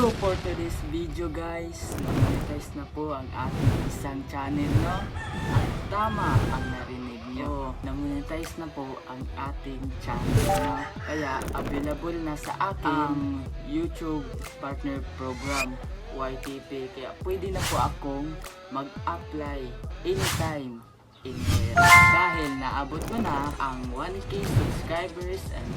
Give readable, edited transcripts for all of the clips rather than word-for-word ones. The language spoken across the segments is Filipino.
So for today's video guys, monetize na po ang ating isang channel, no? At tama ang narinig nyo, na-monetize na po ang ating channel, no? Kaya available na sa aking YouTube Partner Program YTP. Kaya pwede na po akong mag-apply anytime, anywhere. Dahil naabot ko na ang 1K subscribers and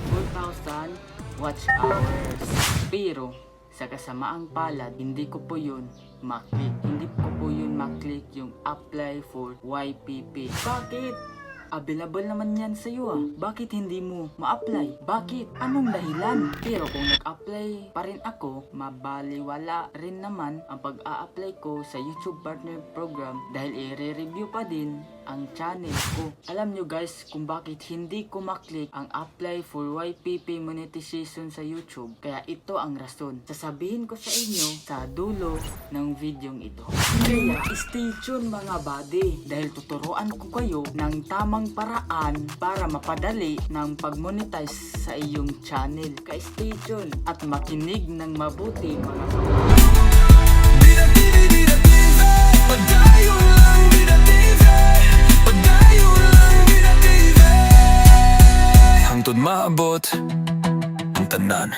4,000 watch hours. Pero sa kasamaang palad, hindi ko po yun maklik. Hindi ko po yun maklik yung apply for YPP. Bakit? Available naman yan sa'yo ah. Bakit hindi mo ma-apply? Bakit? Anong dahilan? Pero kung nag-apply pa rin ako, mabaliwala rin naman ang pag-a-apply ko sa YouTube Partner Program dahil i-review pa din ang channel ko. Alam nyo guys kung bakit hindi ko maklik ang apply for YPP monetization sa YouTube. Kaya ito ang rason. Sasabihin ko sa inyo sa dulo ng videong ito. Kaya stay tuned mga buddy dahil tuturuan ko kayo ng tamang paraan para mapadali ng pag-monetize sa iyong channel. Kaya stay tuned at makinig ng mabuti mga kapatid. Hangtod maabot ang tanan.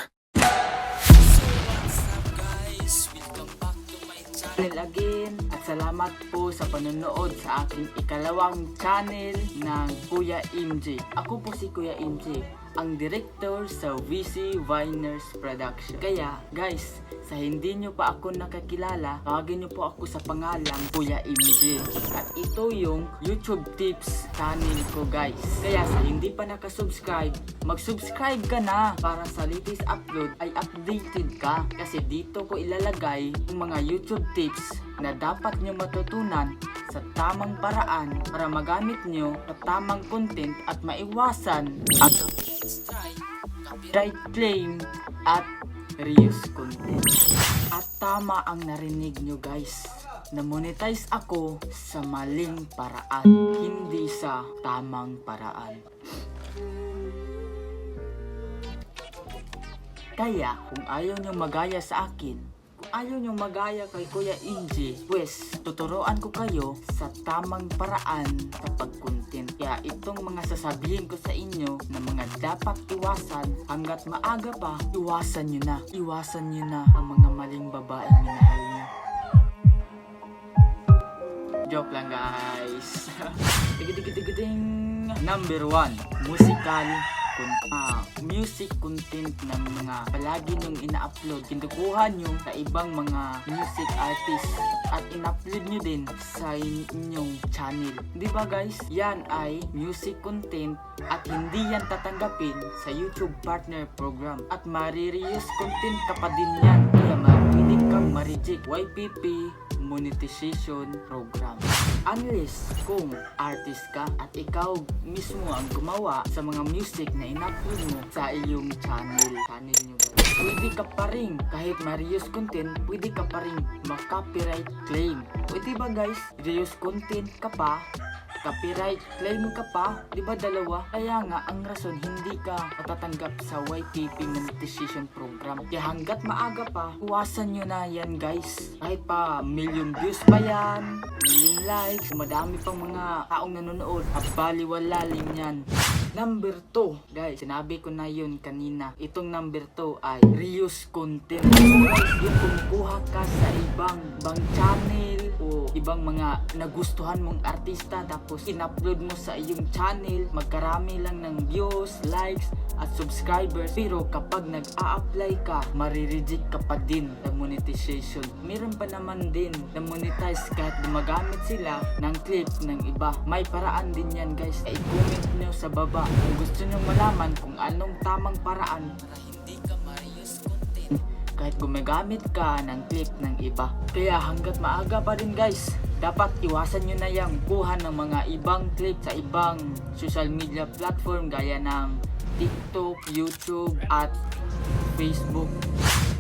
So what's up guys? Welcome back to my channel again. At salamat po sa panonood sa aking ikalawang channel ng Kuya MJ. Ako po si Kuya MJ, ang director sa VC Viners Production. Kaya guys, sa hindi nyo pa ako nakakilala, tawagin nyo po ako sa pangalang Kuya MJ. At ito yung YouTube tips channel ko guys. Kaya sa hindi pa nakasubscribe, mag-subscribe ka na para sa latest upload ay updated ka. Kasi dito ko ilalagay yung mga YouTube tips na dapat nyo matutunan sa tamang paraan para magamit nyo sa tamang content at maiwasan ang copyright claim at reuse content. At tama ang narinig nyo guys, na monetize ako sa maling paraan, hindi sa tamang paraan. Kaya kung ayaw nyo magaya sa akin, kung ayaw nyo magaya kay Kuya MJ, pues tuturuan ko kayo sa tamang paraan sa pag-content. Kaya itong mga sasabihin ko sa inyo na mga dapat iwasan hanggat maaga pa, iwasan nyo na. Iwasan nyo na ang mga maling babaeng minahal nyo. Joke lang guys. Number 1, music content ng mga palagi nyong ina-upload. Kinukuha nyo sa ibang mga music artist at in-upload nyo din sa inyong channel. Di ba guys? Yan ay music content at hindi yan tatanggapin sa YouTube Partner Program. At marireuse content ka pa din yan. Kaya pwede kang ma-reject YPP monetization program. Unless kung artist ka at ikaw mismo ang gumawa sa mga music na in-upload mo sa iyong channel nyo guys. Pwede ka pa rin, kahit ma-reuse content, pwede ka pa rin ma-copyright claim. Pwede ba guys? Reuse content ka pa, copyright claim ka pa, di ba dalawa? Kaya nga ang rason hindi ka matatanggap sa YPP monetization program. Kaya hanggat maaga pa, iwasan nyo na yan guys. Kahit pa million views pa yan, million likes, madami pang mga taong nanonood, baliwalalim yan. Number 2, guys, sinabi ko na yun kanina. Itong number 2 ay reuse content. Guys, yung kumukuha ka sa ibang channel o ibang mga nagustuhan mong artista tapos in-upload mo sa iyong channel, magkarami lang ng views, likes at subscribers, pero kapag nag-a-apply ka, marireject ka pa din ng monetization. Meron pa naman din na monetize kahit gumagamit sila ng clip ng iba. May paraan din yan guys. I-comment nyo sa baba kung gusto nyo malaman kung anong tamang paraan para hindi ka ma-reuse content kahit gumagamit ka ng clip ng iba. Kaya hanggat maaga pa rin guys, dapat iwasan nyo na yung kuha ng mga ibang clip sa ibang social media platform gaya ng TikTok, YouTube at Facebook.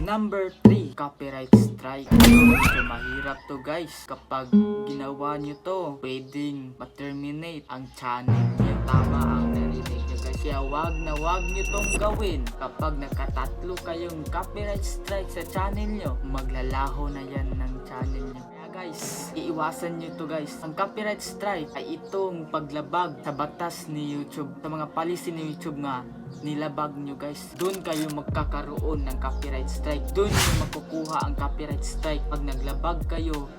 Number 3, copyright strike. So mahirap to guys. Kapag ginawa nyo to, pwedeng ma-terminate ang channel. Yung tama ang narinig nyo guys. Kaya wag nyo tong gawin. Kapag nakatatlo kayong copyright strike sa channel nyo, maglalaho na yan ng channel nyo. Kaya guys, iiwasan nyo to guys. Ang copyright strike ay itong paglabag sa batas ni YouTube, sa mga policy ni YouTube nga nilabag nyo guys. Doon kayo magkakaroon ng copyright strike. Doon nyo makukuha ang copyright strike pag naglabag kayo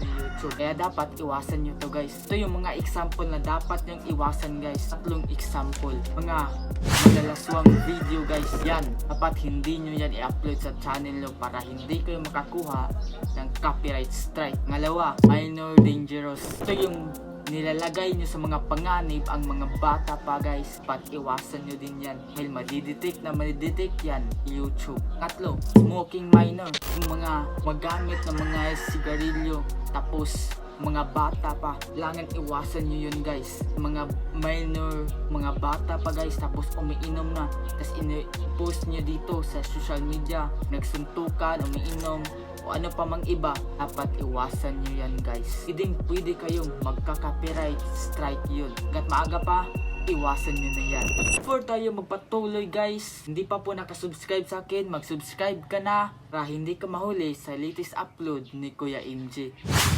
ni YouTube. Kaya dapat iwasan nyo to guys. Ito yung mga example na dapat nyong iwasan guys. 3 example. Mga madalaswang video guys. Yan. Dapat hindi nyo yan i-upload sa channel nyo para hindi kayo makakuha ng copyright strike. Ngalawa, minor dangerous. Ito yung nilalagay nyo sa mga panganib ang mga bata pa guys. Dapat iwasan nyo din yan. Dahil madidetect yan YouTube. Katlo, smoking minor. Yung mga magamit ng mga sigarilyo tapos mga bata pa, kailangan iwasan nyo yun guys. Mga minor, mga bata pa guys, tapos umiinom na, tapos post nyo dito sa social media, nagsuntukan, umiinom o ano pa mang iba, dapat iwasan nyo yan guys. Pwede kayong magka-copyright strike yun. Hanggat maaga pa, iwasan nyo na yan. Before tayo magpatuloy guys, hindi pa po nakasubscribe sa akin, mag-subscribe ka na para hindi ka mahuli sa latest upload ni Kuya MJ.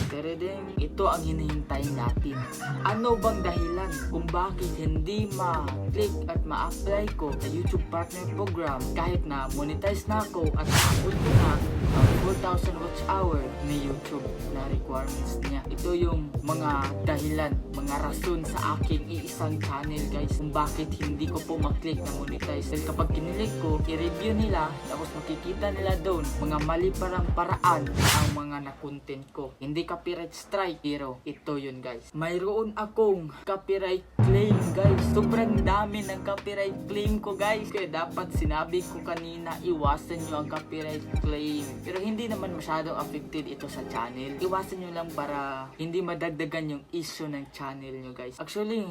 Pero din, ito ang hinihintay natin. Ano bang dahilan kung bakit hindi ma-click at ma-apply ko sa YouTube Partner Program kahit na monetize na ako at naabot ko na ang 4,000 watch hour ni YouTube na requirements niya. Ito yung mga dahilan, mga rason sa aking iisang channel guys kung bakit hindi ko po ma-click na monetize. Dahil kapag kinilik ko, i-review nila tapos makikita nila doon mga mali paraan ang mga na-content ko. Hindi copyright strike pero ito yun guys. Mayroon akong copyright claim guys. Sobrang dami ng copyright claim ko guys. Kaya dapat sinabi ko kanina, iwasan nyo ang copyright claim. Pero hindi naman masyadong affected ito sa channel. Iwasan nyo lang para hindi madagdagan yung issue ng channel nyo guys. Actually,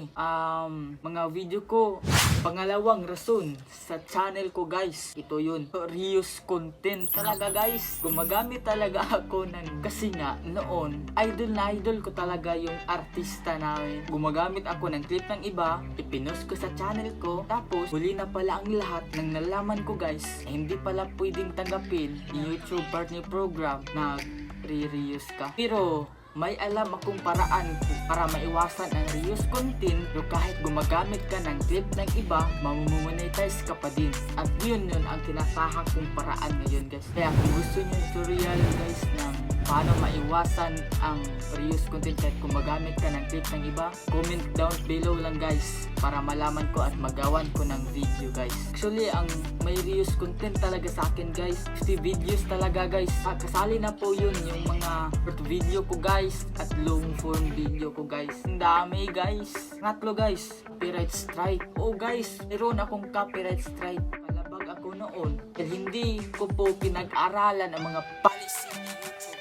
mga video ko, pangalawang rason sa channel ko guys, ito yun, reuse content talaga guys. Gumagamit talaga ako ng, kasi nga noon idol ko talaga yung artista namin. Gumagamit ako ng clip ng iba, ipinost ko sa channel ko, tapos huli na pala ang lahat ng nalaman ko guys, hindi pala pwedeng tanggapin yung YouTube Partner Program na re-reuse ka. Pero may alam akong paraan para maiwasan ang reuse content. Pero kahit gumagamit ka ng clip ng iba, mamumonetize ka pa din. At yun ang tinatahak kong paraan ngayon guys. Kaya kung gusto nyo tutorial guys ng paano maiwasan ang reuse content kahit gumagamit ka ng clip ng iba, comment down below lang guys para malaman ko at magawan ko ng video guys. Actually, ang may reuse content talaga sa akin guys, 50 videos talaga guys. Kasali na po yun yung mga short video ko guys at long form video ko guys. Ang dami guys. Ngatlo guys, copyright strike. Oh guys, meron akong copyright strike. Palabag ako noon. Dahil hindi ko po pinag-aralan ang mga policy ni YouTube.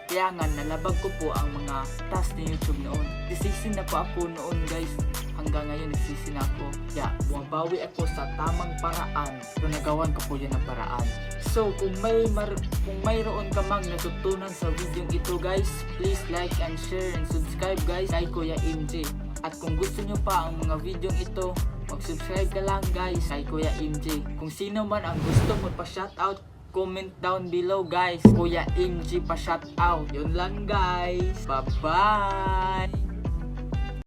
Kaya nga, nalabag ko po ang mga task ni YouTube noon. Nagsisi na po ako noon guys. Hanggang ngayon nagsisi na ako. Kaya bumabawi ako sa tamang paraan. So nagawan ko po yun ang paraan. So kung mayroon ka mang natutunan sa video ito guys, please like and share and subscribe guys kay Kuya MJ. At kung gusto nyo pa ang mga video ito, mag-subscribe ka lang guys kay Kuya MJ. Kung sino man ang gusto magpa-shoutout, comment down below guys. Kuya MJ pa shoutout. Yun lang guys. Bye-bye!